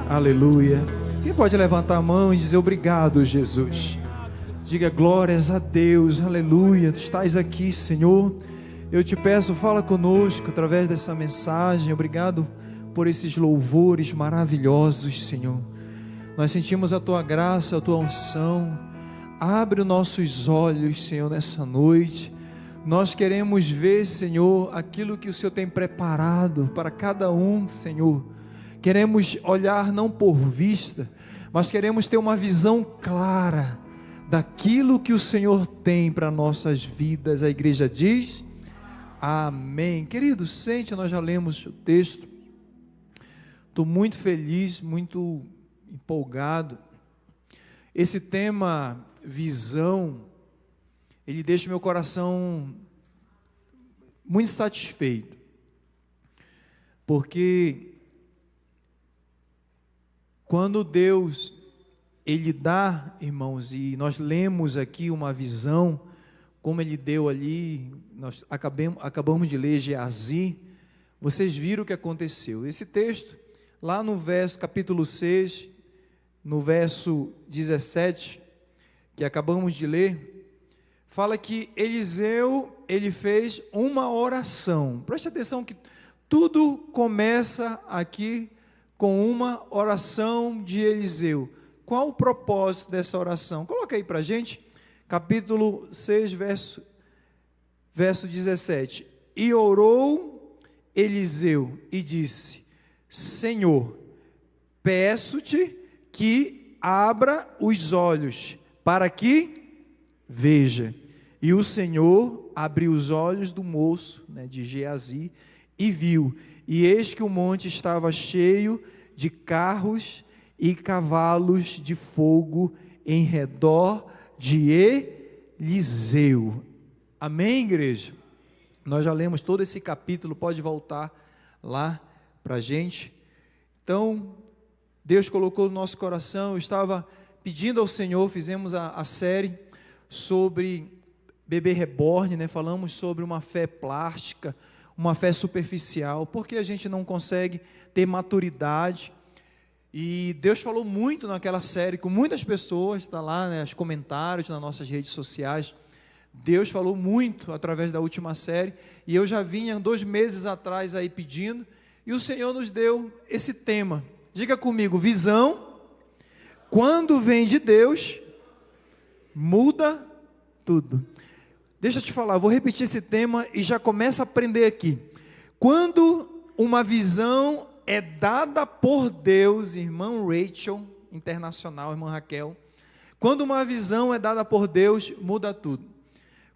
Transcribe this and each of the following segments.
Aleluia. Quem pode levantar a mão e dizer obrigado, Jesus? Diga glórias a Deus, aleluia. Tu estás aqui, Senhor. Eu te peço, fala conosco através dessa mensagem. Obrigado por esses louvores maravilhosos, Senhor. Nós sentimos a Tua graça, a Tua unção. Abre os nossos olhos, Senhor, nessa noite. Nós queremos ver, Senhor, aquilo que o Senhor tem preparado para cada um, Senhor. Queremos olhar não por vista, mas queremos ter uma visão clara daquilo que o Senhor tem para nossas vidas. A igreja diz amém. Querido, sente, nós já lemos o texto. Estou muito feliz, muito empolgado. Esse tema, visão, ele deixa meu coração muito satisfeito, porque quando Deus, Ele dá, irmãos, e nós lemos aqui uma visão, como Ele deu ali, nós acabamos de ler Geazi, vocês viram o que aconteceu. Esse texto, lá no capítulo 6, no verso 17, que acabamos de ler, fala que Eliseu, ele fez uma oração. Preste atenção que tudo começa aqui com uma oração de Eliseu. Qual o propósito dessa oração? Coloca aí para a gente, capítulo 6, verso 17. E orou Eliseu e disse: Senhor, peço-te que abra os olhos, para que veja. E o Senhor abriu os olhos do moço, de Geazi, e viu. E eis que o monte estava cheio de carros e cavalos de fogo em redor de Eliseu. Amém, igreja? Nós já lemos todo esse capítulo, pode voltar lá para a gente. Então, Deus colocou no nosso coração, eu estava pedindo ao Senhor, fizemos a série sobre bebê reborn, falamos sobre uma fé plástica, uma fé superficial, porque a gente não consegue ter maturidade. E Deus falou muito naquela série com muitas pessoas, está lá, os comentários nas nossas redes sociais. Deus falou muito através da última série, e eu já vinha 2 meses atrás aí pedindo, e o Senhor nos deu esse tema. Diga comigo, visão, quando vem de Deus, muda tudo. Deixa eu te falar, vou repetir esse tema e já começa a aprender aqui. Quando uma visão é dada por Deus, irmã Rachel, internacional, irmã Raquel, quando uma visão é dada por Deus, muda tudo.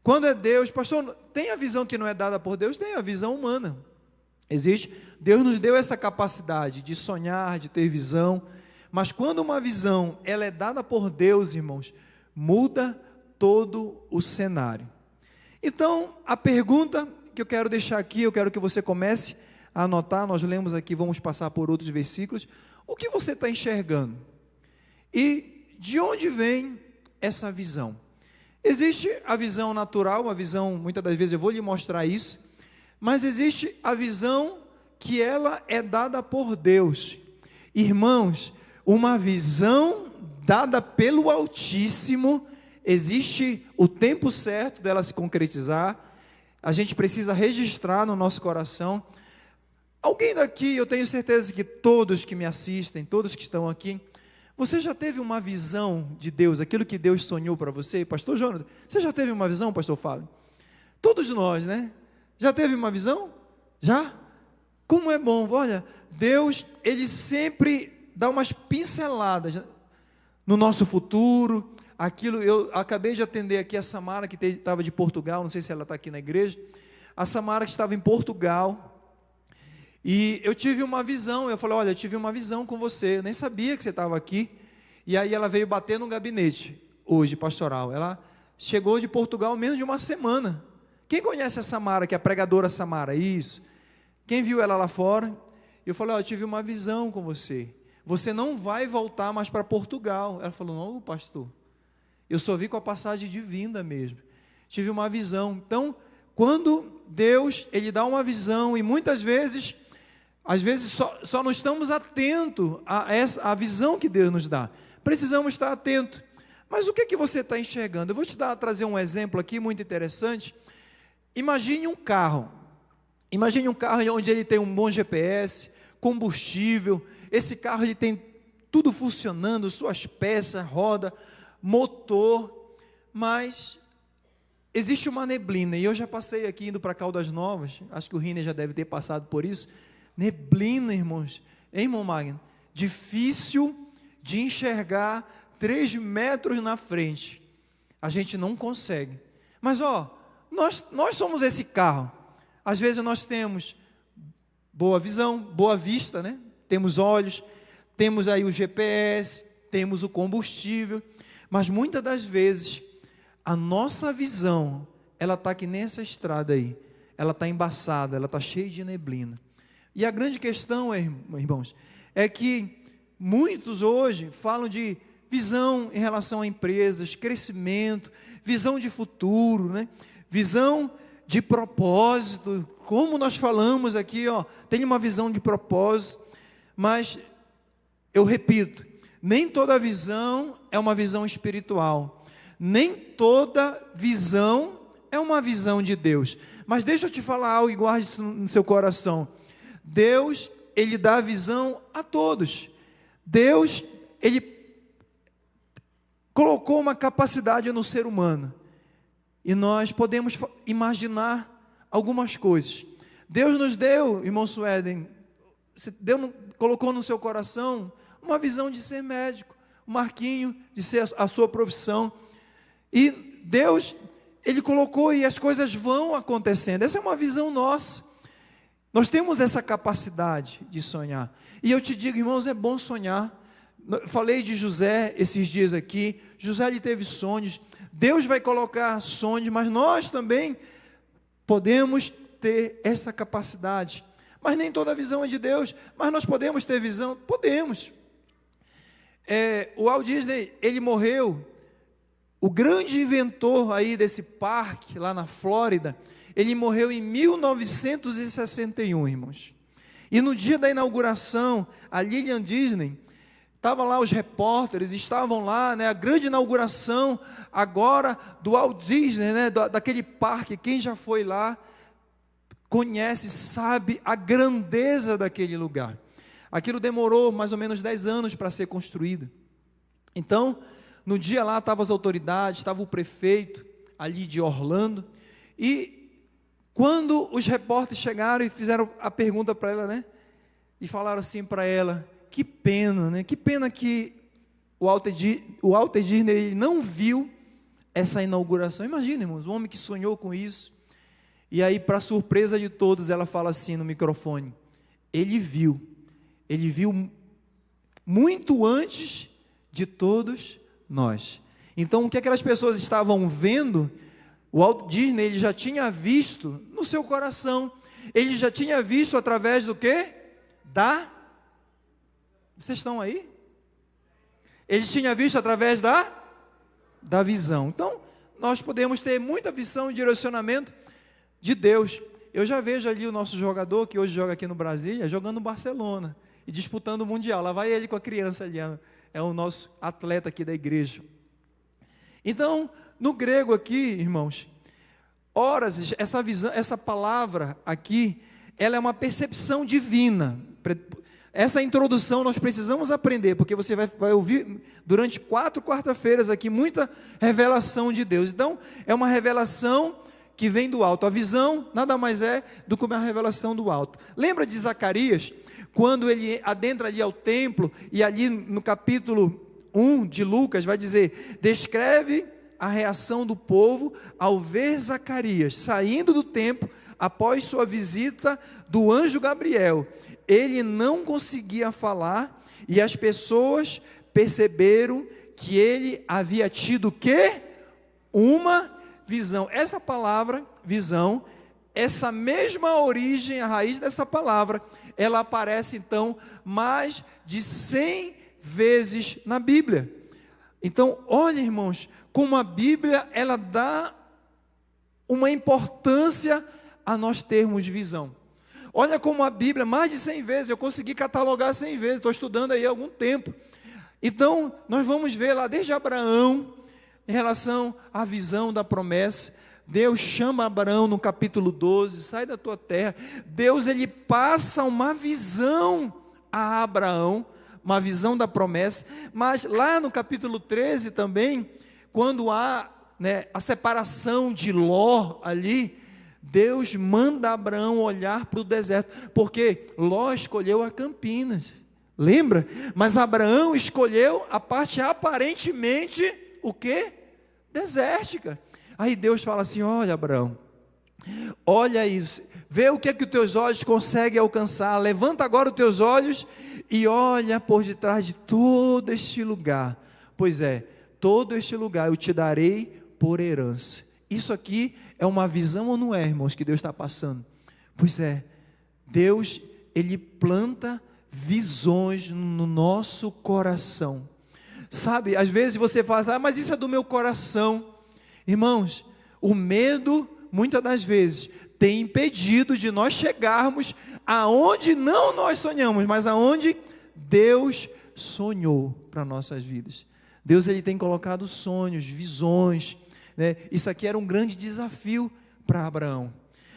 Quando é Deus, pastor, tem a visão que não é dada por Deus? Tem a visão humana. Existe, Deus nos deu essa capacidade de sonhar, de ter visão, mas quando uma visão, ela é dada por Deus, irmãos, muda todo o cenário. Então, a pergunta que eu quero deixar aqui, eu quero que você comece a anotar, nós lemos aqui, vamos passar por outros versículos, o que você está enxergando? E de onde vem essa visão? Existe a visão natural, a visão, muitas das vezes eu vou lhe mostrar isso, mas existe a visão que ela é dada por Deus. Irmãos, uma visão dada pelo Altíssimo, existe o tempo certo dela se concretizar, a gente precisa registrar no nosso coração. Alguém daqui, eu tenho certeza que todos que me assistem, todos que estão aqui, você já teve uma visão de Deus, aquilo que Deus sonhou para você? Pastor Jonathan, você já teve uma visão, pastor Fábio? Todos nós, Já teve uma visão? Já? Como é bom, olha, Deus, Ele sempre dá umas pinceladas no nosso futuro. Aquilo, eu acabei de atender aqui a Samara, que estava de Portugal, não sei se ela está aqui na igreja, a Samara que estava em Portugal, e eu tive uma visão, eu falei, olha, eu tive uma visão com você, eu nem sabia que você estava aqui, e aí ela veio bater no gabinete, hoje, pastoral, ela chegou de Portugal menos de uma semana. Quem conhece a Samara, que é a pregadora Samara? Isso. Quem viu ela lá fora? Eu falei, olha, eu tive uma visão com você, você não vai voltar mais para Portugal. Ela falou, não, pastor, eu só vi com a passagem de vinda mesmo, tive uma visão. Então, quando Deus, Ele dá uma visão, e muitas vezes Às vezes só não estamos atentos à visão que Deus nos dá. Precisamos estar atentos. Mas o que é que você está enxergando? Eu vou trazer um exemplo aqui muito interessante. Imagine um carro. Imagine um carro onde ele tem um bom GPS, combustível. Esse carro ele tem tudo funcionando, suas peças, roda, motor. Mas existe uma neblina. E eu já passei aqui indo para Caldas Novas. Acho que o Riner já deve ter passado por isso. Neblina, irmãos. Hein, irmão Magno? Difícil de enxergar 3 metros na frente. A gente não consegue. Mas nós somos esse carro. Às vezes nós temos boa visão, boa vista, né? Temos olhos, temos aí o GPS, temos o combustível, mas muitas das vezes a nossa visão, ela está aqui nessa estrada aí, ela está embaçada, ela está cheia de neblina. E a grande questão, irmãos, é que muitos hoje falam de visão em relação a empresas, crescimento, visão de futuro, né? Visão de propósito, como nós falamos aqui, tem uma visão de propósito, mas eu repito, nem toda visão é uma visão espiritual, nem toda visão é uma visão de Deus. Mas deixa eu te falar algo e guarde isso no seu coração. Deus, Ele dá visão a todos. Deus, Ele colocou uma capacidade no ser humano, e nós podemos imaginar algumas coisas. Deus nos deu, irmão Sueden, Deus colocou no seu coração uma visão de ser médico, o Marquinho, de ser a sua profissão, e Deus, Ele colocou e as coisas vão acontecendo. Essa é uma visão nossa. Nós temos essa capacidade de sonhar, e eu te digo, irmãos, é bom sonhar. Falei de José esses dias aqui. José, ele teve sonhos. Deus vai colocar sonhos, mas nós também podemos ter essa capacidade. Mas nem toda visão é de Deus. Mas nós podemos ter visão? Podemos. O Walt Disney, ele morreu. O grande inventor aí desse parque, lá na Flórida, ele morreu em 1961, irmãos. E no dia da inauguração, a Lillian Disney, estavam lá os repórteres, estavam lá, né, a grande inauguração agora do Walt Disney, né, daquele parque. Quem já foi lá, conhece, sabe a grandeza daquele lugar. Aquilo demorou mais ou menos 10 anos para ser construído. Então, no dia lá estavam as autoridades, estava o prefeito ali de Orlando, e quando os repórteres chegaram e fizeram a pergunta para ela, né, e falaram assim para ela: que pena, né? Que pena que o Walt Disney não viu essa inauguração. Imagina, irmãos, um homem que sonhou com isso. E aí, para surpresa de todos, ela fala assim no microfone: ele viu muito antes de todos nós. Então, o que aquelas pessoas estavam vendo, o Walt Disney, ele já tinha visto no seu coração. Ele já tinha visto através do quê? Vocês estão aí? Ele tinha visto através da visão. Então, nós podemos ter muita visão e direcionamento de Deus. Eu já vejo ali o nosso jogador, que hoje joga aqui no Brasília, jogando no Barcelona e disputando o Mundial. Lá vai ele com a criança ali, é o nosso atleta aqui da igreja. Então, no grego aqui, irmãos, horas, essa visão, essa palavra aqui, ela é uma percepção divina. Essa introdução nós precisamos aprender, porque você vai ouvir durante 4 quarta-feiras aqui muita revelação de Deus. Então, é uma revelação que vem do alto. A visão nada mais é do que uma revelação do alto. Lembra de Zacarias, quando ele adentra ali ao templo, e ali no capítulo 1 de Lucas vai dizer: descreve a reação do povo ao ver Zacarias saindo do templo após sua visita do anjo Gabriel. Ele não conseguia falar, e as pessoas perceberam que ele havia tido o quê? Uma visão. Essa palavra, visão, essa mesma origem, a raiz dessa palavra, ela aparece então mais de 100 vezes na Bíblia. Então, olha, irmãos, como a Bíblia, ela dá uma importância a nós termos visão. Olha como a Bíblia, mais de 100 vezes, eu consegui catalogar 100 vezes, estou estudando aí há algum tempo. Então, nós vamos ver lá desde Abraão, em relação à visão da promessa. Deus chama Abraão no capítulo 12, sai da tua terra. Deus, ele passa uma visão a Abraão, uma visão da promessa. Mas lá no capítulo 13 também, quando há a separação de Ló ali, Deus manda Abraão olhar para o deserto, porque Ló escolheu a Campinas, lembra? Mas Abraão escolheu a parte aparentemente, o quê? Desértica. Aí Deus fala assim: olha, Abraão, olha isso, vê o que os teus olhos conseguem alcançar, levanta agora os teus olhos e olha por detrás de todo este lugar, pois é, todo este lugar eu te darei por herança. Isso aqui é uma visão ou não é, irmãos, que Deus está passando? Pois é, Deus, ele planta visões no nosso coração. Sabe, às vezes você fala, mas isso é do meu coração. Irmãos, o medo, muitas das vezes, tem impedido de nós chegarmos aonde não nós sonhamos, mas aonde Deus sonhou para nossas vidas. Deus, ele tem colocado sonhos, visões, isso aqui era um grande desafio para Abraão.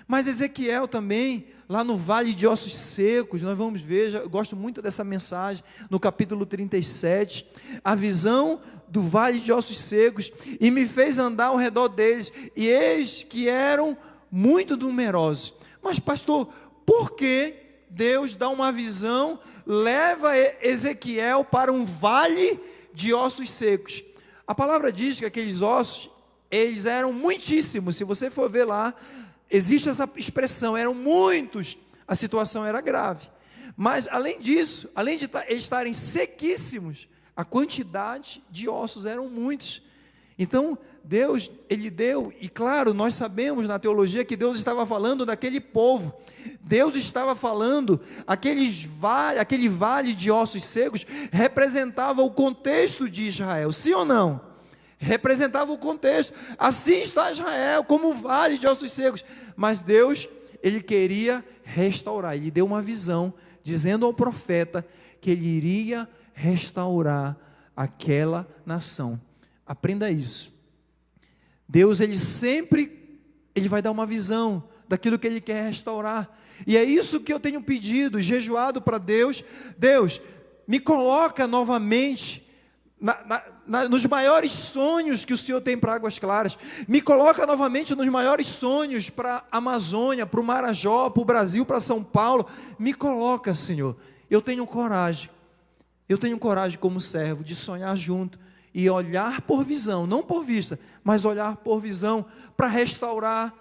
Mas Ezequiel também, lá no Vale de Ossos Secos, nós vamos ver, eu gosto muito dessa mensagem, no capítulo 37, a visão do Vale de Ossos Secos, e me fez andar ao redor deles, e eis que eram muito numerosos. Mas pastor, por que Deus dá uma visão, leva Ezequiel para um vale de ossos secos? A palavra diz que aqueles ossos, eles eram muitíssimos. Se você for ver lá, existe essa expressão, eram muitos, a situação era grave. Mas além disso, além de eles estarem sequíssimos, a quantidade de ossos eram muitos. Então Deus, ele deu, e claro, nós sabemos na teologia que Deus estava falando daquele povo. Deus estava falando, aquele vale de ossos secos representava o contexto de Israel, sim ou não? Representava o contexto. Assim está Israel, como um vale de ossos secos. Mas Deus, ele queria restaurar. Ele deu uma visão, dizendo ao profeta que ele iria restaurar aquela nação. Aprenda isso. Deus, ele vai dar uma visão daquilo que ele quer restaurar. E é isso que eu tenho pedido, jejuado para Deus. Deus, me coloca novamente nos maiores sonhos que o Senhor tem para Águas Claras. Me coloca novamente nos maiores sonhos para a Amazônia, para o Marajó, para o Brasil, para São Paulo. Me coloca, Senhor. Eu tenho coragem como servo de sonhar junto e olhar por visão, não por vista, mas olhar por visão para restaurar.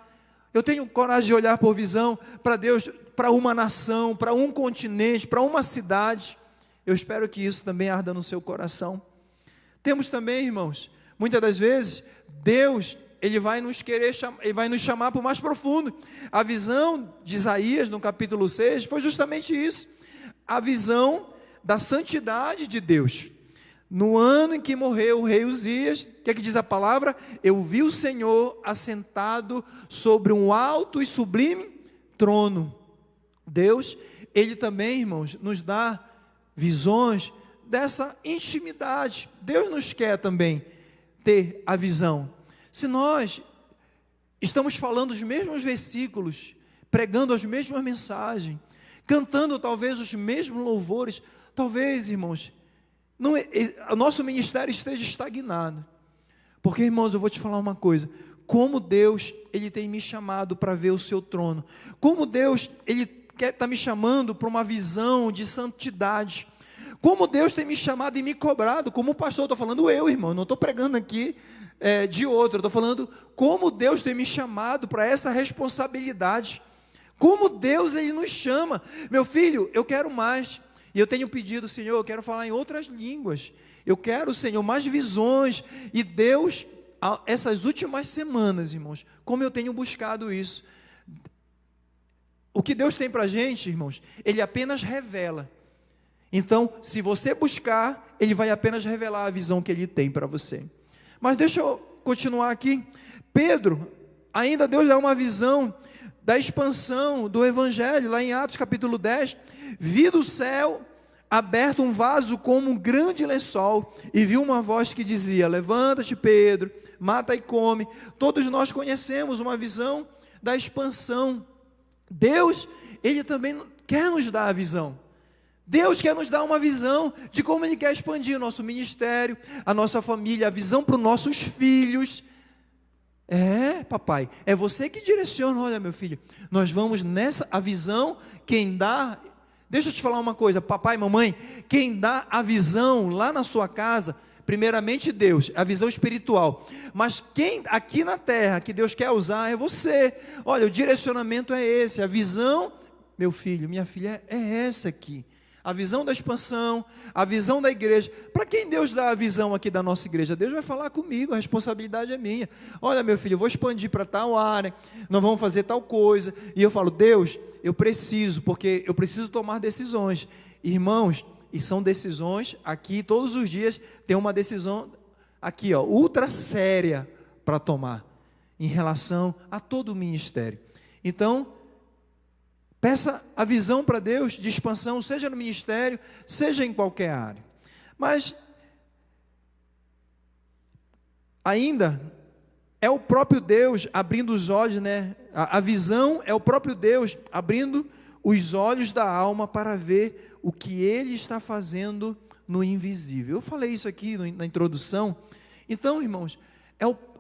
Eu tenho coragem de olhar por visão para Deus, para uma nação, para um continente, para uma cidade. Eu espero que isso também arda no seu coração. Temos também, irmãos, muitas das vezes, Deus, ele vai nos chamar para o mais profundo. A visão de Isaías, no capítulo 6, foi justamente isso. A visão da santidade de Deus. No ano em que morreu o rei Uzias, o que é que diz a palavra? Eu vi o Senhor assentado sobre um alto e sublime trono. Deus, ele também, irmãos, nos dá visões dessa intimidade. Deus nos quer também ter a visão. Se nós estamos falando os mesmos versículos, pregando as mesmas mensagens, cantando talvez os mesmos louvores, talvez, irmãos, o nosso ministério esteja estagnado. Porque, irmãos, eu vou te falar uma coisa: como Deus, ele tem me chamado para ver o seu trono, como Deus, ele está me chamando para uma visão de santidade, como Deus tem me chamado e me cobrado, como pastor, estou falando eu, irmão, não estou pregando aqui de outro, estou falando como Deus tem me chamado para essa responsabilidade, como Deus, ele nos chama. Meu filho, eu quero mais, e eu tenho pedido, Senhor, eu quero falar em outras línguas, eu quero, Senhor, mais visões. E Deus, essas últimas semanas, irmãos, como eu tenho buscado isso, o que Deus tem para a gente, irmãos, ele apenas revela. Então, se você buscar, ele vai apenas revelar a visão que ele tem para você. Mas deixa eu continuar aqui. Pedro, ainda Deus dá uma visão da expansão do Evangelho, lá em Atos capítulo 10, vi do céu aberto um vaso como um grande lençol, e vi uma voz que dizia: levanta-te, Pedro, mata e come. Todos nós conhecemos uma visão da expansão. Deus, Ele também quer nos dar a visão. Deus quer nos dar uma visão de como Ele quer expandir o nosso ministério, a nossa família, a visão para os nossos filhos. Papai, é você que direciona. Olha, meu filho, nós vamos nessa, a visão, quem dá, deixa eu te falar uma coisa, papai e mamãe, quem dá a visão lá na sua casa, primeiramente Deus, a visão espiritual, mas quem aqui na terra, que Deus quer usar, é você. Olha, o direcionamento é esse, a visão, meu filho, minha filha, é essa aqui. A visão da expansão, a visão da igreja. Para quem Deus dá a visão aqui da nossa igreja? Deus vai falar comigo, a responsabilidade é minha. Olha, meu filho, eu vou expandir para tal área, nós vamos fazer tal coisa. E eu falo: Deus, eu preciso, porque eu preciso tomar decisões. Irmãos, e são decisões aqui, todos os dias tem uma decisão aqui, ultra séria para tomar, em relação a todo o ministério. Então, peça a visão para Deus de expansão, seja no ministério, seja em qualquer área. Mas, ainda, é o próprio Deus abrindo os olhos, né? A visão é o próprio Deus abrindo os olhos da alma para ver o que Ele está fazendo no invisível. Eu falei isso aqui na introdução. Então, irmãos,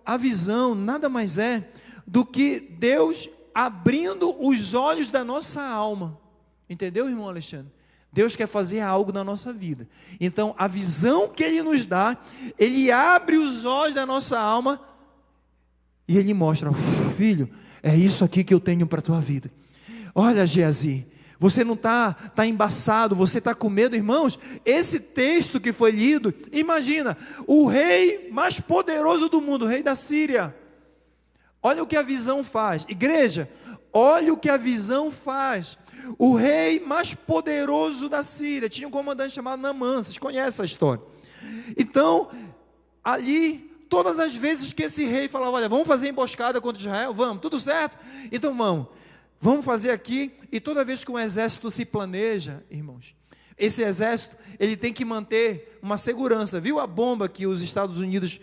a visão nada mais é do que Deus abrindo os olhos da nossa alma. Entendeu, irmão Alexandre? Deus quer fazer algo na nossa vida. Então, a visão que Ele nos dá, Ele abre os olhos da nossa alma e Ele mostra: filho, é isso aqui que eu tenho para a tua vida. Olha, Geazi, você não está embaçado, você está com medo, irmãos. Esse texto que foi lido, imagina, o rei mais poderoso do mundo, o rei da Síria. Olha o que a visão faz. Igreja, olha o que a visão faz. O rei mais poderoso da Síria tinha um comandante chamado Naamã. Vocês conhecem a história. Então, ali, todas as vezes que esse rei falava: olha, vamos fazer emboscada contra Israel, vamos, tudo certo? Então vamos fazer aqui. E toda vez que um exército se planeja, irmãos, esse exército, ele tem que manter uma segurança. Viu a bomba que os Estados Unidos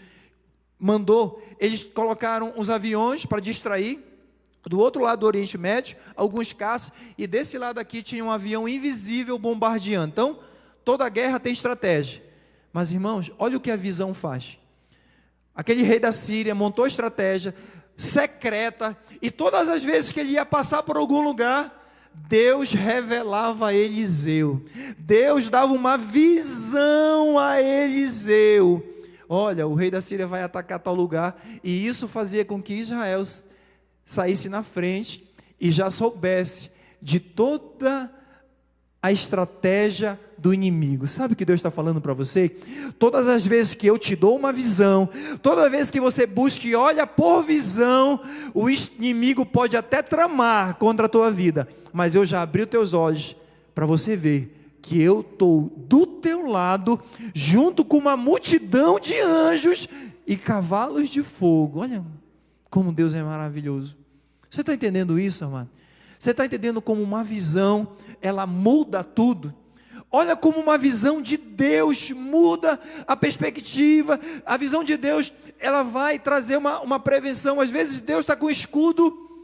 mandou? Eles colocaram os aviões para distrair. Do outro lado do Oriente Médio, alguns caças, e desse lado aqui tinha um avião invisível bombardeando. Então, toda guerra tem estratégia. Mas, irmãos, olha o que a visão faz. Aquele rei da Síria montou estratégia secreta, e todas as vezes que ele ia passar por algum lugar, Deus revelava a Eliseu. Deus dava uma visão a Eliseu. Olha, o rei da Síria vai atacar tal lugar, e isso fazia com que Israel saísse na frente e já soubesse de toda a estratégia do inimigo. Sabe o que Deus está falando para você? Todas as vezes que eu te dou uma visão, toda vez que você busca e olha por visão, o inimigo pode até tramar contra a tua vida, mas eu já abri os teus olhos para você ver que eu estou do teu lado, junto com uma multidão de anjos e cavalos de fogo. Olha como Deus é maravilhoso. Você está entendendo isso, amado? Você está entendendo como uma visão, ela muda tudo? Olha como uma visão de Deus muda a perspectiva. A visão de Deus, ela vai trazer uma prevenção. Às vezes Deus está com escudo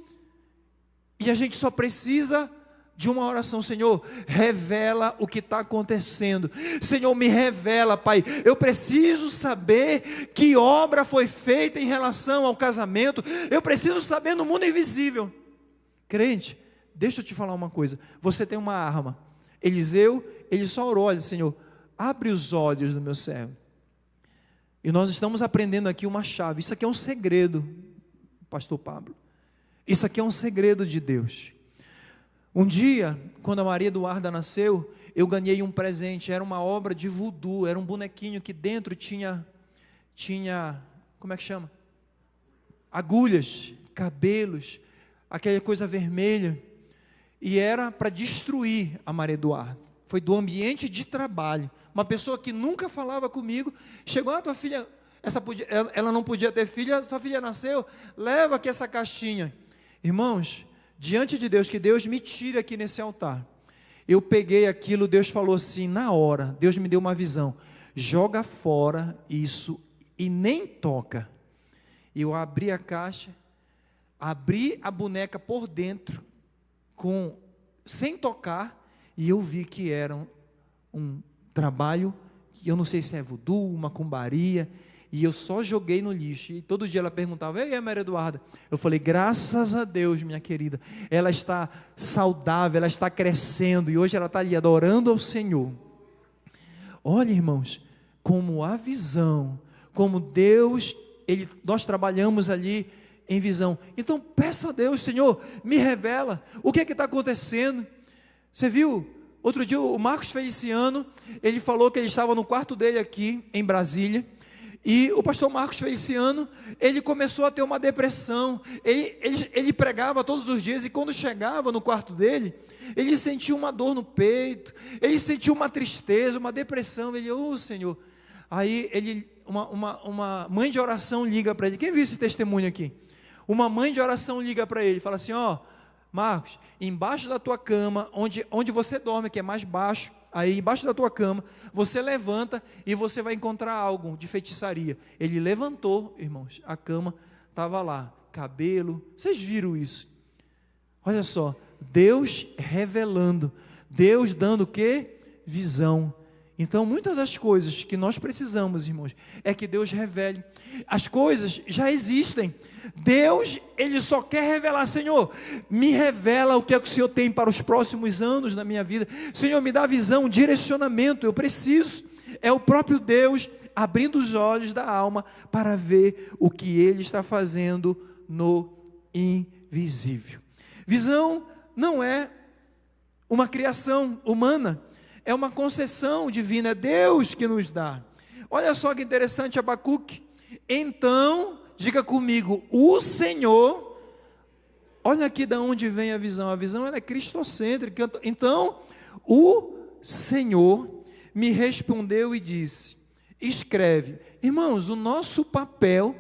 e a gente só precisa de uma oração. Senhor, revela o que está acontecendo. Senhor, me revela, Pai. Eu preciso saber que obra foi feita em relação ao casamento. Eu preciso saber no mundo invisível. Crente, deixa eu te falar uma coisa. Você tem uma arma. Eliseu, ele só orou: olha, Senhor, abre os olhos do meu servo. E nós estamos aprendendo aqui uma chave. Isso aqui é um segredo, pastor Pablo. Isso aqui é um segredo de Deus. Um dia, quando a Maria Eduarda nasceu, eu ganhei um presente. Era uma obra de voodoo, era um bonequinho que dentro tinha, como é que chama? Agulhas, cabelos, aquela coisa vermelha. E era para destruir a Maria Eduarda. Foi do ambiente de trabalho. Uma pessoa que nunca falava comigo, chegou: tua filha, ela não podia ter filha, sua filha nasceu, leva aqui essa caixinha. Irmãos, diante de Deus, que Deus me tire aqui nesse altar. Eu peguei aquilo, Deus falou assim, na hora, Deus me deu uma visão, joga fora isso e nem toca. Eu abri a caixa, abri a boneca por dentro, sem tocar, e eu vi que era um trabalho, eu não sei se é voodoo, macumbaria, e eu só joguei no lixo, e todo dia ela perguntava, ei, Maria Eduarda, eu falei, graças a Deus, minha querida, ela está saudável, ela está crescendo, e hoje ela está ali adorando ao Senhor. Olha, irmãos, como a visão, como Deus, nós trabalhamos ali em visão, então peça a Deus, Senhor, me revela, o que é que está acontecendo? Você viu, outro dia o Marcos Feliciano, ele falou que ele estava no quarto dele aqui, em Brasília, e o pastor Marcos Feliciano, ele começou a ter uma depressão, ele pregava todos os dias, e quando chegava no quarto dele, ele sentia uma dor no peito, ele sentia uma tristeza, uma depressão, ele, Senhor, aí uma mãe de oração liga para ele, quem viu esse testemunho aqui? Uma mãe de oração liga para ele, fala assim, Marcos, embaixo da tua cama, onde você dorme, que é mais baixo, aí embaixo da tua cama, você levanta e você vai encontrar algo de feitiçaria. Ele levantou, irmãos, a cama estava lá, cabelo, vocês viram isso? Olha só, Deus revelando, Deus dando o quê? Visão. Então, muitas das coisas que nós precisamos, irmãos, é que Deus revele. As coisas já existem. Deus, Ele só quer revelar, Senhor, me revela o que é que o Senhor tem para os próximos anos na minha vida. Senhor, me dá visão, direcionamento, eu preciso. É o próprio Deus abrindo os olhos da alma para ver o que Ele está fazendo no invisível. Visão não é uma criação humana, é uma concessão divina, é Deus que nos dá. Olha só que interessante, Abacuque. Então, diga comigo, o Senhor, olha aqui de onde vem a visão ela é cristocêntrica. Então, o Senhor me respondeu e disse, escreve. Irmãos, o nosso papel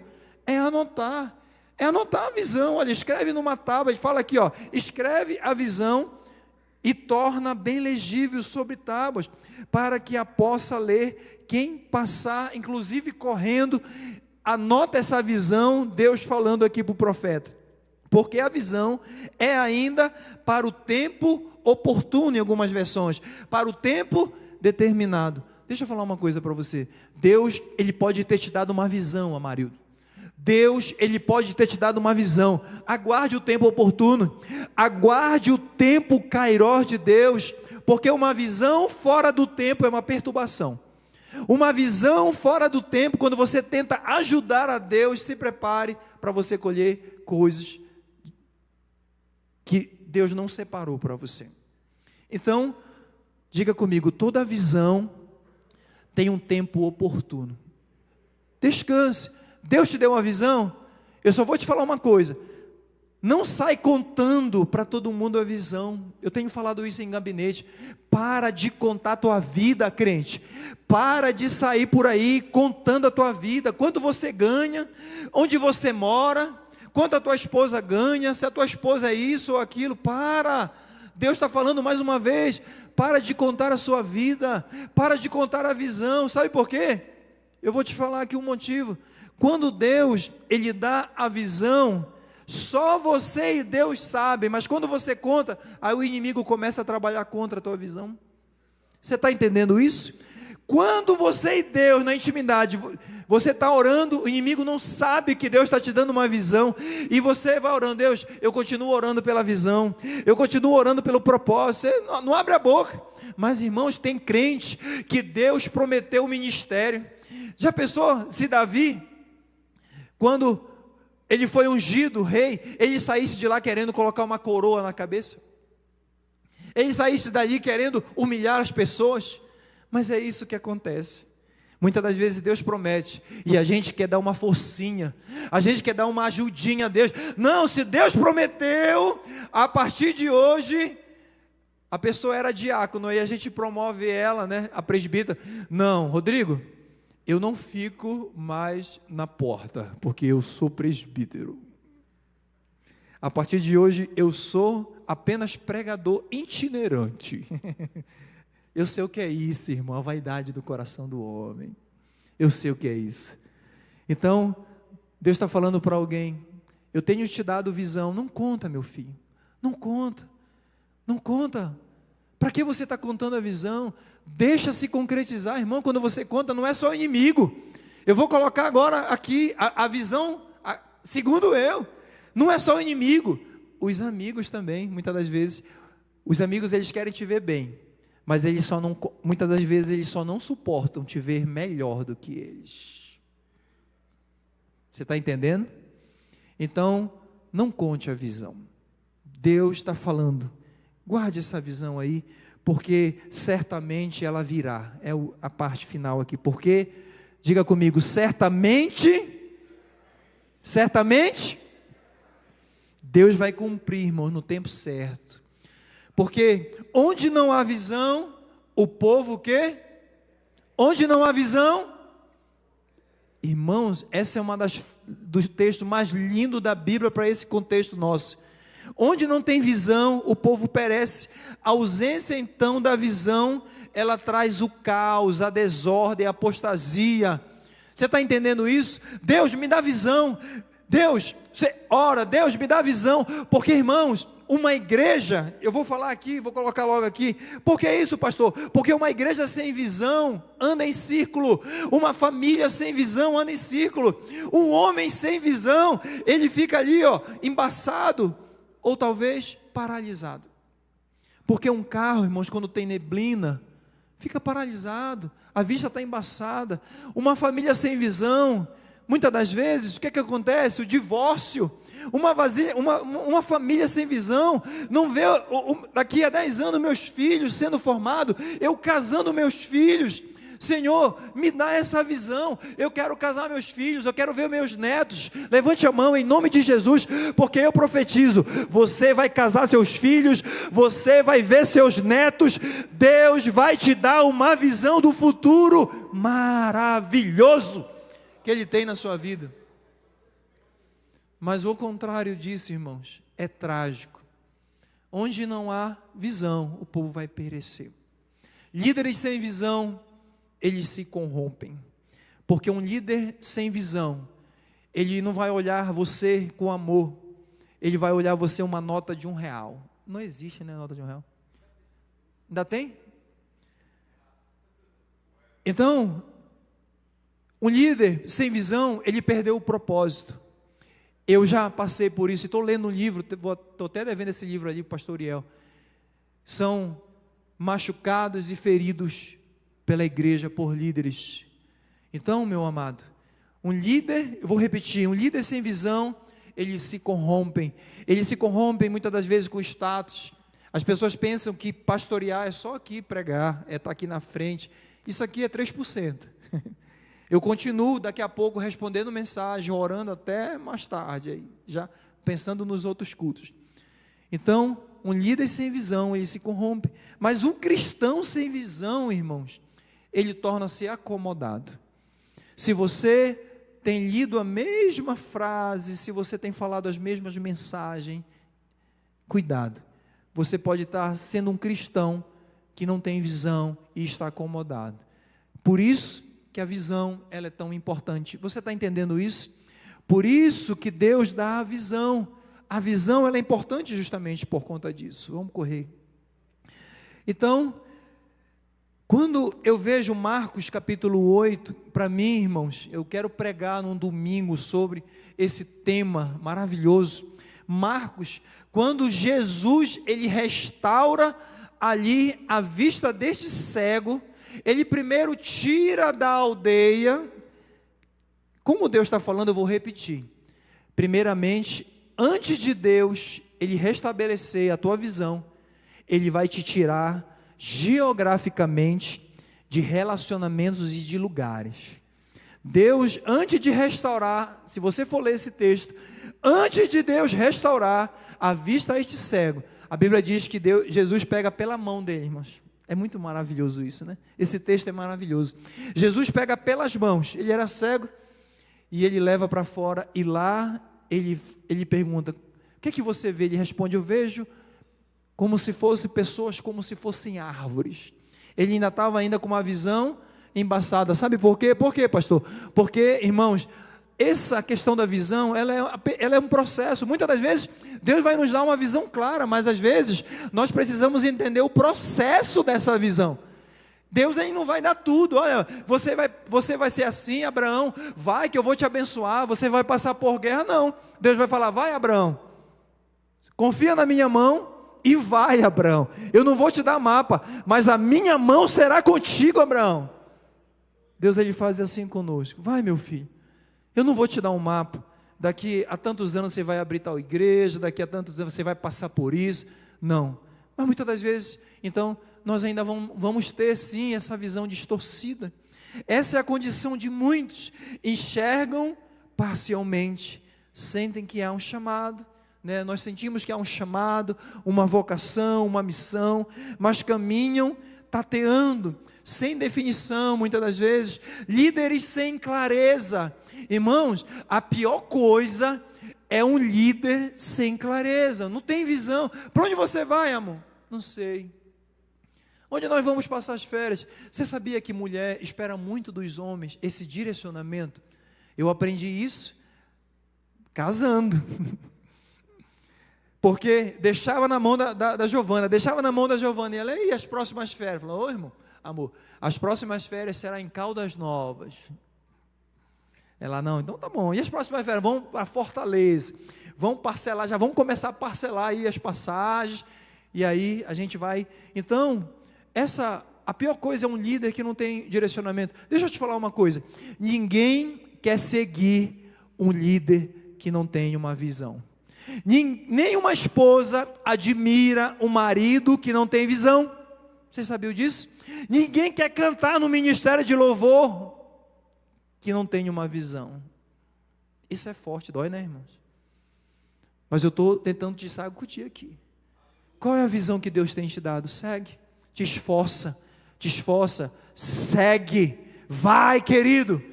é anotar a visão. Olha, escreve numa tábua, ele fala aqui, escreve a visão e torna bem legível sobre tábuas, para que a possa ler quem passar, inclusive correndo. Anota essa visão, Deus falando aqui para o profeta, porque a visão é ainda para o tempo oportuno, em algumas versões, para o tempo determinado. Deixa eu falar uma coisa para você, Deus, Ele pode ter te dado uma visão, Amarildo. Deus, Ele pode ter te dado uma visão, aguarde o tempo oportuno, aguarde o tempo kairós de Deus, porque uma visão fora do tempo é uma perturbação. Uma visão fora do tempo, quando você tenta ajudar a Deus, se prepare para você colher coisas que Deus não separou para você. Então, diga comigo, toda visão tem um tempo oportuno. Descanse. Deus te deu uma visão, eu só vou te falar uma coisa, não sai contando para todo mundo a visão. Eu tenho falado isso em gabinete. Para de contar a tua vida, crente. Para de sair por aí contando a tua vida, quanto você ganha, onde você mora, quanto a tua esposa ganha, se a tua esposa é isso ou aquilo. Para, Deus está falando mais uma vez, para de contar a sua vida, para de contar a visão. Sabe por quê? Eu vou te falar aqui um motivo. Quando Deus, Ele dá a visão, só você e Deus sabem, mas quando você conta, aí o inimigo começa a trabalhar contra a tua visão. Você está entendendo isso? Quando você e Deus, na intimidade, você está orando, o inimigo não sabe que Deus está te dando uma visão, e você vai orando, Deus, eu continuo orando pela visão, eu continuo orando pelo propósito, você não abre a boca. Mas irmãos, tem crente que Deus prometeu o ministério. Já pensou se Davi, quando ele foi ungido rei, ele saísse de lá querendo colocar uma coroa na cabeça? Ele saísse dali querendo humilhar as pessoas? Mas é isso que acontece. Muitas das vezes Deus promete, e a gente quer dar uma forcinha, a gente quer dar uma ajudinha a Deus. Não, se Deus prometeu, a partir de hoje, a pessoa era diácono, e a gente promove ela, a presbítera. Não, Rodrigo, eu não fico mais na porta, porque eu sou presbítero. A partir de hoje eu sou apenas pregador itinerante. Eu sei o que é isso, irmão, a vaidade do coração do homem. Eu sei o que é isso. Então, Deus está falando para alguém: eu tenho te dado visão. Não conta, meu filho, não conta, não conta. Para que você está contando a visão? Deixa se concretizar, irmão. Quando você conta, não é só o inimigo. Eu vou colocar agora aqui a visão, segundo eu, não é só o inimigo, os amigos também. Muitas das vezes, os amigos, eles querem te ver bem, mas eles só não, muitas das vezes eles só não suportam te ver melhor do que eles. Você está entendendo? Então, não conte a visão. Deus está falando, guarde essa visão aí, porque certamente ela virá. É a parte final aqui. Porque, diga comigo, certamente, Deus vai cumprir, irmão, no tempo certo. Porque onde não há visão, o povo o quê? Onde não há visão, irmãos, essa é uma dos textos mais lindos da Bíblia para esse contexto nosso. Onde não tem visão, o povo perece. A ausência então da visão, ela traz o caos, a desordem, a apostasia. Você está entendendo isso? Deus, me dá visão. Deus, você ora, Deus, me dá visão. Porque, irmãos, uma igreja, eu vou falar aqui, vou colocar logo aqui. Por que isso, pastor? Porque uma igreja sem visão anda em círculo. Uma família sem visão anda em círculo. Um homem sem visão, ele fica ali, embaçado, ou talvez paralisado. Porque um carro, irmãos, quando tem neblina, fica paralisado, a vista está embaçada. Uma família sem visão, muitas das vezes, o que acontece? O divórcio. Uma família sem visão, não vê daqui a 10 anos meus filhos sendo formados, eu casando meus filhos. Senhor, me dá essa visão. Eu quero casar meus filhos, eu quero ver meus netos. Levante a mão em nome de Jesus, porque eu profetizo: você vai casar seus filhos, você vai ver seus netos. Deus vai te dar uma visão do futuro maravilhoso que Ele tem na sua vida. Mas o contrário disso, irmãos, é trágico. Onde não há visão, o povo vai perecer. Líderes sem visão, eles se corrompem, porque um líder sem visão, ele não vai olhar você com amor, ele vai olhar você uma nota de R$1. Não existe, né, nota de R$1? Ainda tem? Então, um líder sem visão, ele perdeu o propósito. Eu já passei por isso, estou lendo um livro, estou até devendo esse livro ali para o pastor Uriel. São machucados e feridos pela igreja, por líderes. Então, meu amado, um líder, eu vou repetir, um líder sem visão, eles se corrompem muitas das vezes com status. As pessoas pensam que pastorear é só aqui pregar, é estar aqui na frente. Isso aqui é 3%. Eu continuo daqui a pouco respondendo mensagem, orando até mais tarde, aí, já pensando nos outros cultos. Então, um líder sem visão, ele se corrompe. Mas um cristão sem visão, irmãos, ele torna-se acomodado. Se você tem lido a mesma frase, se você tem falado as mesmas mensagens, cuidado, você pode estar sendo um cristão que não tem visão e está acomodado. Por isso que a visão, ela é tão importante. Você está entendendo isso? Por isso que Deus dá a visão. A visão, ela é importante justamente por conta disso. Vamos correr. Então, quando eu vejo Marcos capítulo 8, para mim, irmãos, eu quero pregar num domingo sobre esse tema maravilhoso. Marcos, quando Jesus, ele restaura ali a vista deste cego, ele primeiro tira da aldeia. Como Deus está falando, eu vou repetir. Primeiramente, antes de Deus, ele restabelecer a tua visão, ele vai te tirar geograficamente de relacionamentos e de lugares. Deus, antes de restaurar, se você for ler esse texto, antes de Deus restaurar a vista a este cego, a Bíblia diz que Jesus pega pela mão dele, irmãos. É muito maravilhoso isso, né? Esse texto é maravilhoso. Jesus pega pelas mãos, ele era cego, e ele leva para fora, e lá ele pergunta: que é que você vê? Ele responde: eu vejo como se fossem pessoas, como se fossem árvores. Ele ainda estava com uma visão embaçada. Sabe por quê? Por quê, pastor? Porque, irmãos, essa questão da visão, ela é um processo. Muitas das vezes, Deus vai nos dar uma visão clara, mas às vezes, nós precisamos entender o processo dessa visão. Deus aí não vai dar tudo. Olha, você vai ser assim, Abraão, vai que eu vou te abençoar, você vai passar por guerra. Não, Deus vai falar: vai, Abraão, confia na minha mão e vai, Abraão. Eu não vou te dar mapa, mas a minha mão será contigo, Abraão. Deus, ele faz assim conosco: vai, meu filho, eu não vou te dar um mapa, daqui a tantos anos você vai abrir tal igreja, daqui a tantos anos você vai passar por isso. Não, mas muitas das vezes, então, nós ainda vamos ter sim essa visão distorcida. Essa é a condição de muitos. Enxergam parcialmente, sentem que há um chamado, né? Nós sentimos que há um chamado, uma vocação, uma missão, mas caminham tateando, sem definição, muitas das vezes, líderes sem clareza. Irmãos, a pior coisa é um líder sem clareza, não tem visão. Para onde você vai, amor? Não sei. Onde nós vamos passar as férias? Você sabia que mulher espera muito dos homens esse direcionamento? Eu aprendi isso casando. Porque deixava na mão da Giovana, e ela: e as próximas férias? Falou: ô irmão, amor, as próximas férias serão em Caldas Novas. Ela: não, então tá bom. E as próximas férias? Vamos para Fortaleza, vamos parcelar, já vamos começar a parcelar aí as passagens, e aí a gente vai. Então, a pior coisa é um líder que não tem direcionamento. Deixa eu te falar uma coisa: ninguém quer seguir um líder que não tem uma visão. Nenhuma esposa admira um marido que não tem visão. Você sabia disso? Ninguém quer cantar no ministério de louvor que não tem uma visão. Isso é forte, dói, né, irmãos? Mas eu estou tentando te sacudir aqui. Qual é a visão que Deus tem te dado? Segue, te esforça, segue, vai, querido.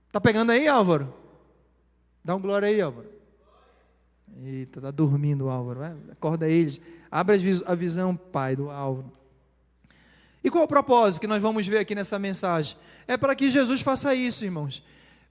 Está pegando aí, Álvaro? Dá um glória aí, Álvaro. Eita, está dormindo, Álvaro. Acorda eles. Abre a visão, pai, do Álvaro. E qual é o propósito que nós vamos ver aqui nessa mensagem? É para que Jesus faça isso, irmãos.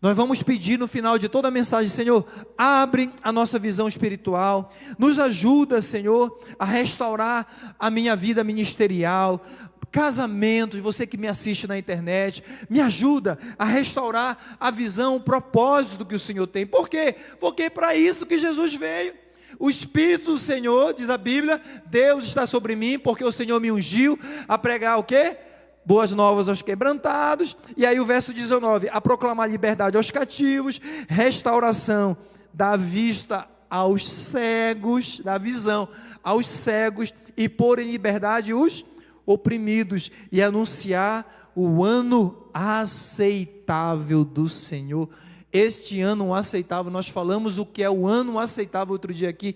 Nós vamos pedir no final de toda a mensagem: Senhor, abre a nossa visão espiritual, nos ajuda, Senhor, a restaurar a minha vida ministerial, casamentos, você que me assiste na internet, me ajuda a restaurar a visão, o propósito que o Senhor tem. Por quê? Porque é para isso que Jesus veio. O Espírito do Senhor, diz a Bíblia, Deus está sobre mim, porque o Senhor me ungiu a pregar o quê? Boas novas aos quebrantados. E aí o verso 19, a proclamar liberdade aos cativos, restauração da vista aos cegos, da visão aos cegos, e pôr em liberdade os oprimidos, e anunciar o ano aceitável do Senhor. Este ano aceitável, nós falamos o que é o ano aceitável outro dia aqui,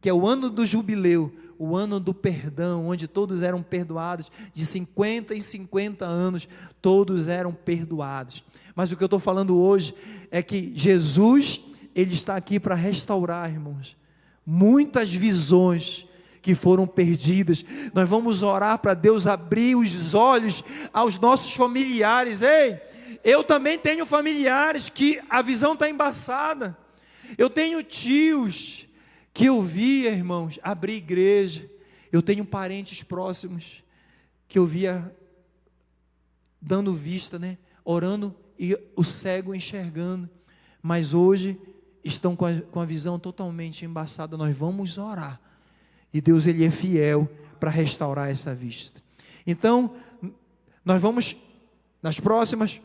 que é o ano do jubileu, o ano do perdão, onde todos eram perdoados, de 50 em 50 anos, todos eram perdoados. Mas o que eu estou falando hoje é que Jesus, Ele está aqui para restaurar, irmãos, muitas visões que foram perdidas. Nós vamos orar para Deus abrir os olhos aos nossos familiares. Ei, eu também tenho familiares que a visão está embaçada. Eu tenho tios que eu via, irmãos, abrir igreja. Eu tenho parentes próximos que eu via dando vista, né? Orando e o cego enxergando. Mas hoje estão com a visão totalmente embaçada. Nós vamos orar. E Deus, Ele é fiel para restaurar essa vista. Então, nós vamos, nas próximas,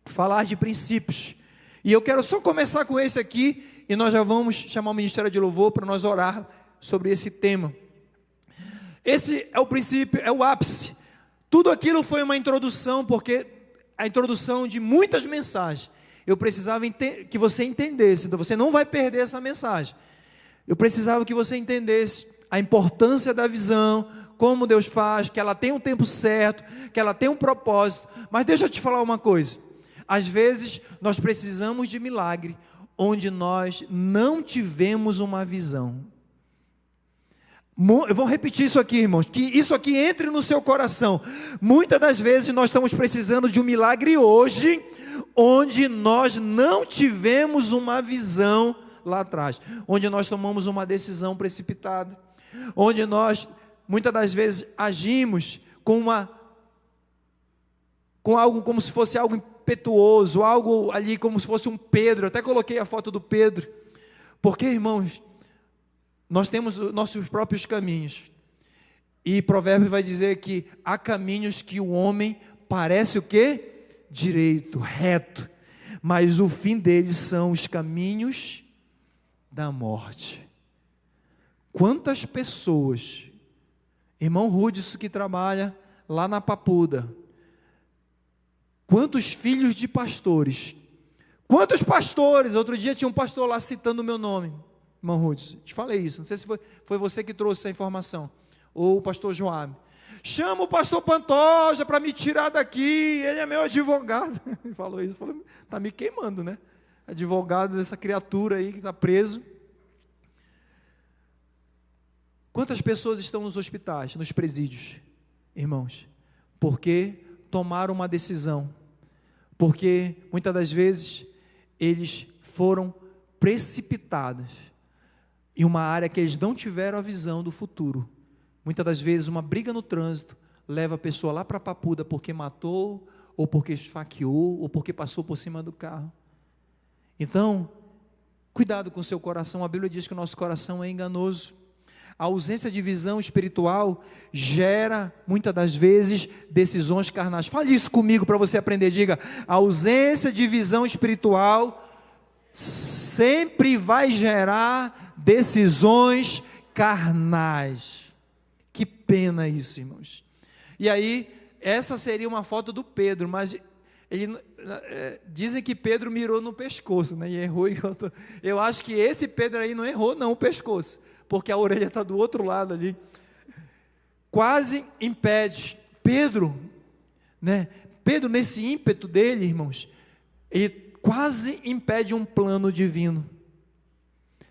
falar de princípios. E eu quero só começar com esse aqui, e nós já vamos chamar o Ministério de Louvor para nós orar sobre esse tema. Esse é o princípio, é o ápice. Tudo aquilo foi uma introdução, porque a introdução de muitas mensagens. Eu precisava que você entendesse, então você não vai perder essa mensagem. Eu precisava que você entendesse a importância da visão, como Deus faz, que ela tem um tempo certo, que ela tem um propósito. Mas deixa eu te falar uma coisa: às vezes nós precisamos de milagre, onde nós não tivemos uma visão. Eu vou repetir isso aqui, irmãos, que isso aqui entre no seu coração. Muitas das vezes nós estamos precisando de um milagre hoje, onde nós não tivemos uma visão lá atrás, onde nós tomamos uma decisão precipitada, onde nós muitas das vezes agimos com algo como se fosse algo impetuoso, algo ali como se fosse um Pedro. Eu até coloquei a foto do Pedro, porque, irmãos, nós temos os nossos próprios caminhos, e Provérbios vai dizer que há caminhos que o homem parece o quê? Direito, reto, mas o fim deles são os caminhos da morte. Quantas pessoas, irmão Rudson que trabalha lá na Papuda, quantos filhos de pastores, quantos pastores, outro dia tinha um pastor lá citando o meu nome, irmão Rudson, te falei isso, não sei se foi você que trouxe essa informação, ou o pastor Joab. Chama o pastor Pantoja para me tirar daqui, ele é meu advogado. Ele falou isso, está me queimando, né? Advogado dessa criatura aí que está preso. Quantas pessoas estão nos hospitais, nos presídios, irmãos? Porque tomaram uma decisão, porque muitas das vezes eles foram precipitados em uma área que eles não tiveram a visão do futuro. Muitas das vezes uma briga no trânsito leva a pessoa lá para a Papuda porque matou, ou porque esfaqueou, ou porque passou por cima do carro. Então, cuidado com o seu coração. A Bíblia diz que o nosso coração é enganoso. A ausência de visão espiritual gera, muitas das vezes, decisões carnais. Fale isso comigo para você aprender. Diga: a ausência de visão espiritual sempre vai gerar decisões carnais. Que pena isso, irmãos. E aí, essa seria uma foto do Pedro, mas dizem que Pedro mirou no pescoço, né, e errou. Eu acho que esse Pedro aí não errou não o pescoço, porque a orelha está do outro lado ali. Quase impede. Pedro, né? Pedro, nesse ímpeto dele, irmãos, ele quase impede um plano divino.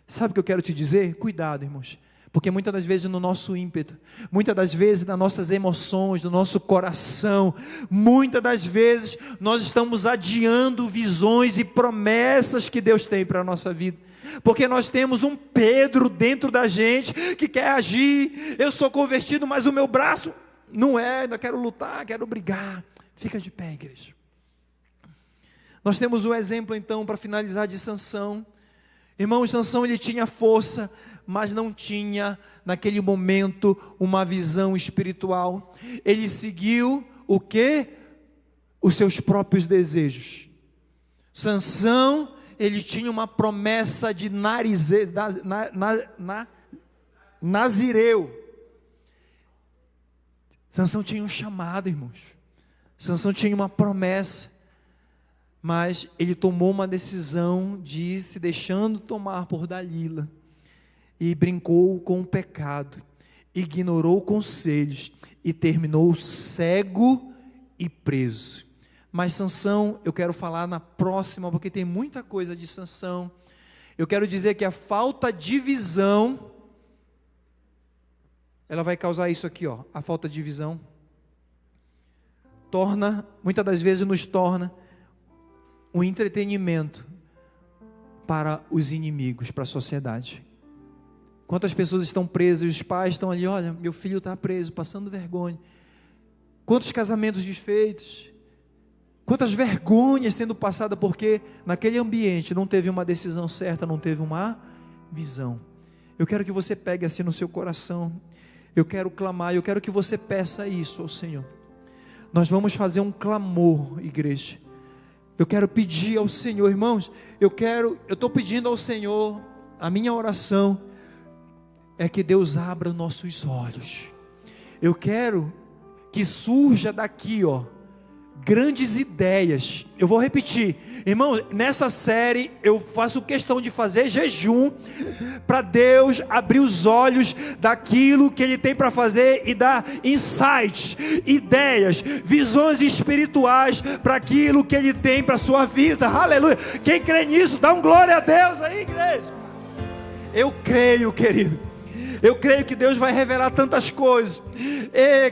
Sabe o que eu quero te dizer? Cuidado, irmãos, porque muitas das vezes no nosso ímpeto, muitas das vezes nas nossas emoções, no nosso coração, muitas das vezes nós estamos adiando visões e promessas que Deus tem para a nossa vida, porque nós temos um Pedro dentro da gente que quer agir. Eu sou convertido, mas o meu braço não é, ainda quero lutar, quero brigar. Fica de pé, igreja. Nós temos o exemplo então, para finalizar, de Sansão. Irmão, Sansão, ele tinha força, mas não tinha naquele momento uma visão espiritual. Ele seguiu o quê? Os seus próprios desejos. Sansão, ele tinha uma promessa de nazireu. Sansão tinha um chamado, irmãos. Sansão tinha uma promessa, mas ele tomou uma decisão de ir se deixando tomar por Dalila, e brincou com o pecado, ignorou conselhos, e terminou cego e preso. Mas Sansão, eu quero falar na próxima, porque tem muita coisa de Sansão. Eu quero dizer que a falta de visão, ela vai causar isso aqui, ó. A falta de visão muitas das vezes nos torna um entretenimento para os inimigos, para a sociedade. Quantas pessoas estão presas, os pais estão ali, olha, meu filho está preso, passando vergonha. Quantos casamentos desfeitos, quantas vergonhas sendo passadas, porque naquele ambiente não teve uma decisão certa, não teve uma visão. Eu quero que você pegue assim no seu coração, eu quero clamar, eu quero que você peça isso ao Senhor. Nós vamos fazer um clamor, igreja. Eu quero pedir ao Senhor, irmãos, eu estou pedindo ao Senhor, a minha oração é que Deus abra nossos olhos. Eu quero que surja daqui, ó, grandes ideias. Eu vou repetir, irmão, nessa série eu faço questão de fazer jejum para Deus abrir os olhos daquilo que Ele tem para fazer e dar insights, ideias, visões espirituais para aquilo que Ele tem para a sua vida. Aleluia! Quem crê nisso, dá um glória a Deus aí, igreja. Eu creio, querido. Eu creio que Deus vai revelar tantas coisas.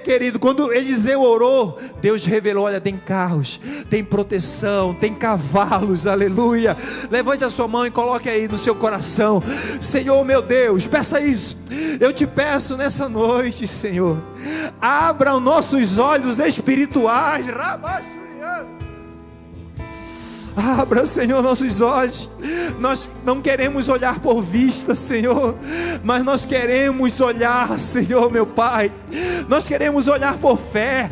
Querido, quando Eliseu orou, Deus revelou, olha, tem carros, tem proteção, tem cavalos, aleluia. Levante a sua mão e coloque aí no seu coração: Senhor meu Deus, peça isso. Eu te peço nessa noite, Senhor, abra os nossos olhos espirituais. Abra, Senhor, nossos olhos. Nós não queremos olhar por vista, Senhor, mas nós queremos olhar, Senhor, meu Pai, nós queremos olhar por fé.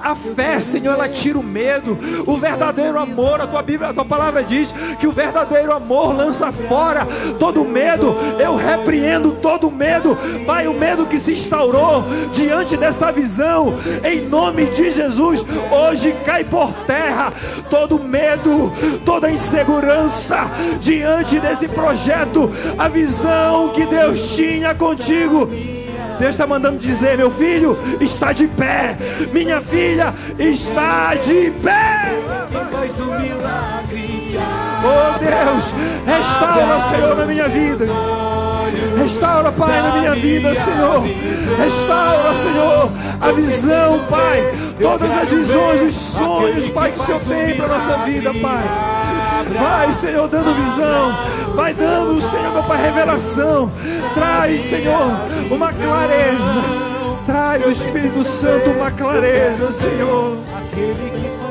A fé, Senhor, ela tira o medo. O verdadeiro amor, a tua Bíblia, a tua palavra diz que o verdadeiro amor lança fora todo medo. Eu repreendo todo medo, Pai, o medo que se instaurou diante dessa visão, em nome de Jesus. Hoje cai por terra todo medo, toda insegurança diante desse projeto, a visão que Deus tinha contigo. Deus está mandando dizer: meu filho está de pé, minha filha está de pé. Oh Deus, restaura, Senhor, na minha vida. Restaura, Pai, na minha vida, Senhor. Restaura, Senhor, a visão, Pai. Todas as visões, os sonhos, Pai, que o Senhor tem para a nossa vida, Pai. Vai, Senhor, dando visão. Vai dando, Senhor, meu Pai, revelação. Traz, Senhor, uma clareza. Traz o Espírito Santo uma clareza, Senhor.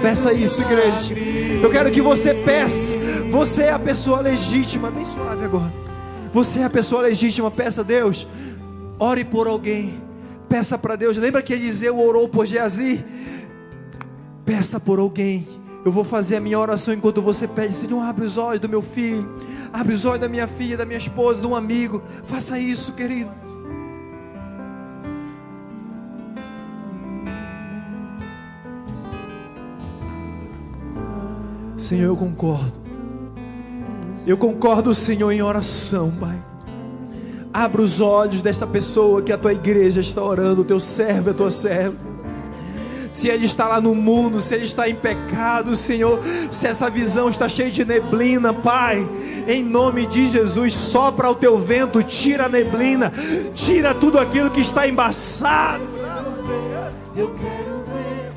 Peça isso, igreja. Eu quero que você peça. Você é a pessoa legítima. Bem suave agora. Você é a pessoa legítima. Peça a Deus. Ore por alguém. Peça para Deus. Lembra que Eliseu orou por Geazi? Peça por alguém. Eu vou fazer a minha oração enquanto você pede. Senhor, abre os olhos do meu filho, abre os olhos da minha filha, da minha esposa, de um amigo. Faça isso, querido. Senhor, eu concordo. Eu concordo, Senhor, em oração, Pai. Abra os olhos desta pessoa que a tua igreja está orando, o teu servo, a tua serva. Se ele está lá no mundo, se ele está em pecado, Senhor, se essa visão está cheia de neblina, Pai, em nome de Jesus, sopra o teu vento, tira a neblina, tira tudo aquilo que está embaçado. Eu quero ver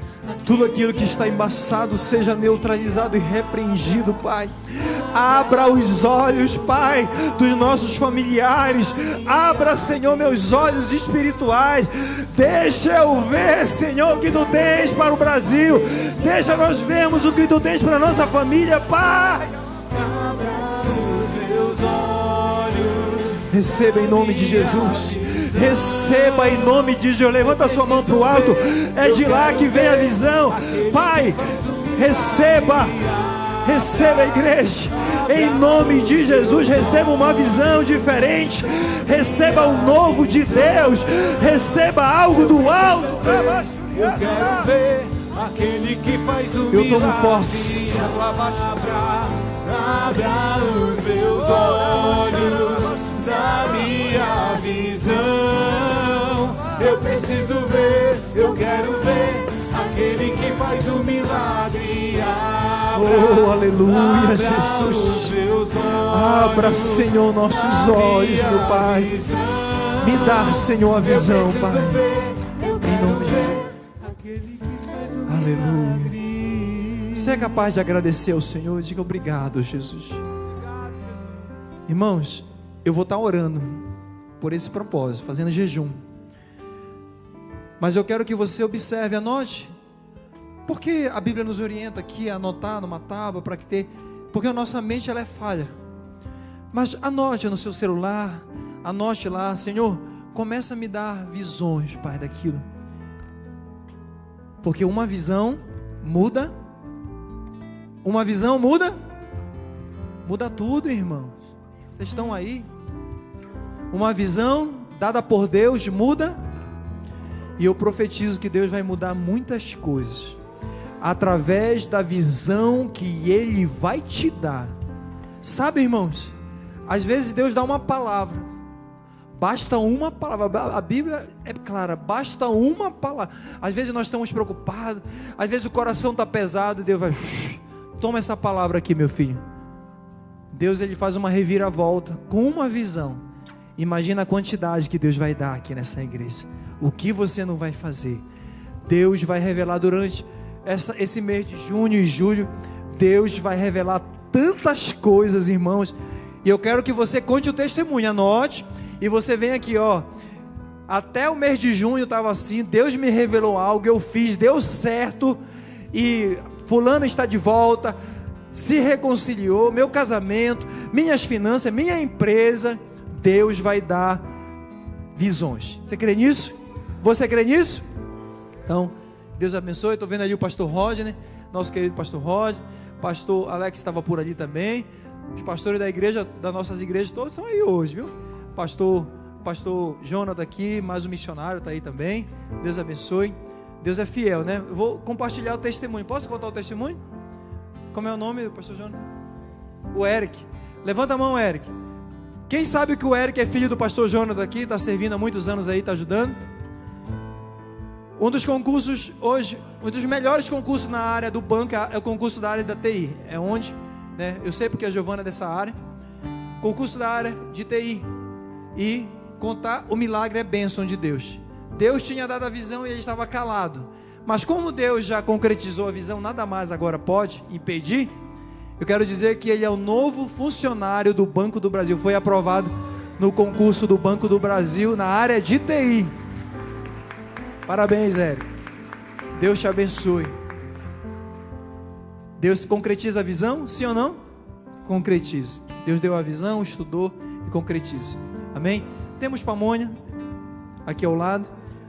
tudo aquilo que está embaçado seja neutralizado e repreendido, Pai. Abra os olhos, Pai, dos nossos familiares. Abra, Senhor, meus olhos espirituais. Deixa eu ver, Senhor, o que Tu tens para o Brasil. Deixa nós vermos o que Tu tens para a nossa família, Pai. Abra os meus olhos. Receba em nome de Jesus. Receba em nome de Jesus. Levanta a sua mão para o alto. É de lá que vem a visão. Pai, receba. Receba, a igreja, em nome de Jesus. Receba uma visão diferente. Receba o novo de Deus. Receba algo do alto. Eu quero ver aquele que faz o milagre. Eu tomo posse. Abra os meus olhos da minha visão. Eu preciso ver, eu quero ver aquele que faz o milagre. Oh, aleluia, Jesus. Abra, Senhor, nossos olhos, meu Pai. Me dá, Senhor, a visão, Pai. Em nome de Jesus. Aleluia. Você é capaz de agradecer ao Senhor? Diga obrigado, Jesus. Irmãos, eu vou estar orando por esse propósito, fazendo jejum. Mas eu quero que você observe, anote. Porque a Bíblia nos orienta aqui a anotar numa tábua para que ter, porque a nossa mente ela é falha. Mas anote no seu celular, anote lá, Senhor, começa a me dar visões, Pai, daquilo. Porque uma visão muda. Uma visão muda tudo, irmãos. Vocês estão aí? Uma visão dada por Deus muda. E eu profetizo que Deus vai mudar muitas coisas. através da visão que Ele vai te dar. Sabe, irmãos, às vezes Deus dá uma palavra, basta uma palavra, a Bíblia é clara, basta uma palavra. Às vezes nós estamos preocupados, às vezes o coração está pesado, e Deus vai, toma essa palavra aqui, meu filho. Deus, Ele faz uma reviravolta, com uma visão. Imagina a quantidade que Deus vai dar aqui nessa igreja, o que você não vai fazer. Deus vai revelar durante esse mês de junho e julho, Deus vai revelar tantas coisas, irmãos, e eu quero que você conte o testemunho, anote, e você vem aqui, ó, até o mês de junho eu estava assim, Deus me revelou algo, eu fiz, deu certo, e fulano está de volta, se reconciliou, meu casamento, minhas finanças, minha empresa. Deus vai dar visões. Você crê nisso? Você crê nisso? Então, Deus abençoe. Estou vendo ali o pastor Roger, né? Nosso querido pastor Roger, pastor Alex estava por ali também, os pastores da igreja, das nossas igrejas, todos estão aí hoje, viu? Pastor Jonathan aqui, mais um missionário está aí também. Deus abençoe. Deus é fiel, né? Eu vou compartilhar o testemunho. Posso contar o testemunho? Como é o nome do pastor Jonathan? O Eric. Levanta a mão, Eric. Quem sabe que o Eric é filho do pastor Jonathan aqui, está servindo há muitos anos aí, está ajudando. Um dos concursos hoje, um dos melhores concursos na área do banco é o concurso da área da TI. É onde, né? Eu sei porque a Giovana é dessa área. Concurso da área de TI. E contar o milagre é bênção de Deus. Deus tinha dado a visão e ele estava calado. Mas como Deus já concretizou a visão, nada mais agora pode impedir. Eu quero dizer que ele é o novo funcionário do Banco do Brasil. Foi aprovado no concurso do Banco do Brasil na área de TI. Parabéns, Érico. Deus te abençoe. Deus concretiza a visão? Sim ou não? Concretiza. Deus deu a visão, estudou e concretiza. Amém? Temos pamonha aqui ao lado.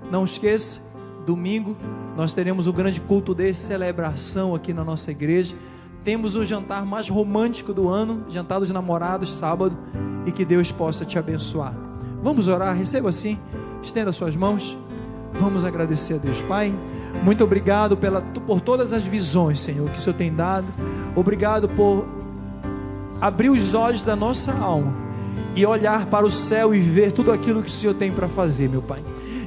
Não esqueça, domingo nós teremos o grande culto de celebração aqui na nossa igreja. Temos o jantar mais romântico do ano, jantar dos namorados, sábado, e que Deus possa te abençoar. Vamos orar, receba assim, estenda suas mãos, vamos agradecer a Deus. Pai, muito obrigado por todas as visões, Senhor, que o Senhor tem dado. Obrigado por abrir os olhos da nossa alma e olhar para o céu e ver tudo aquilo que o Senhor tem para fazer, meu Pai.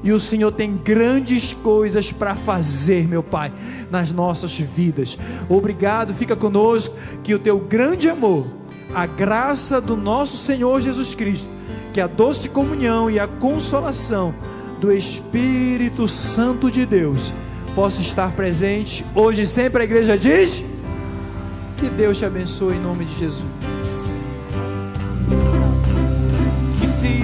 E o Senhor tem grandes coisas para fazer, meu Pai, nas nossas vidas. Obrigado, fica conosco, que o teu grande amor, a graça do nosso Senhor Jesus Cristo, que a doce comunhão e a consolação do Espírito Santo de Deus possa estar presente hoje e sempre. A igreja diz: que Deus te abençoe em nome de Jesus. Que se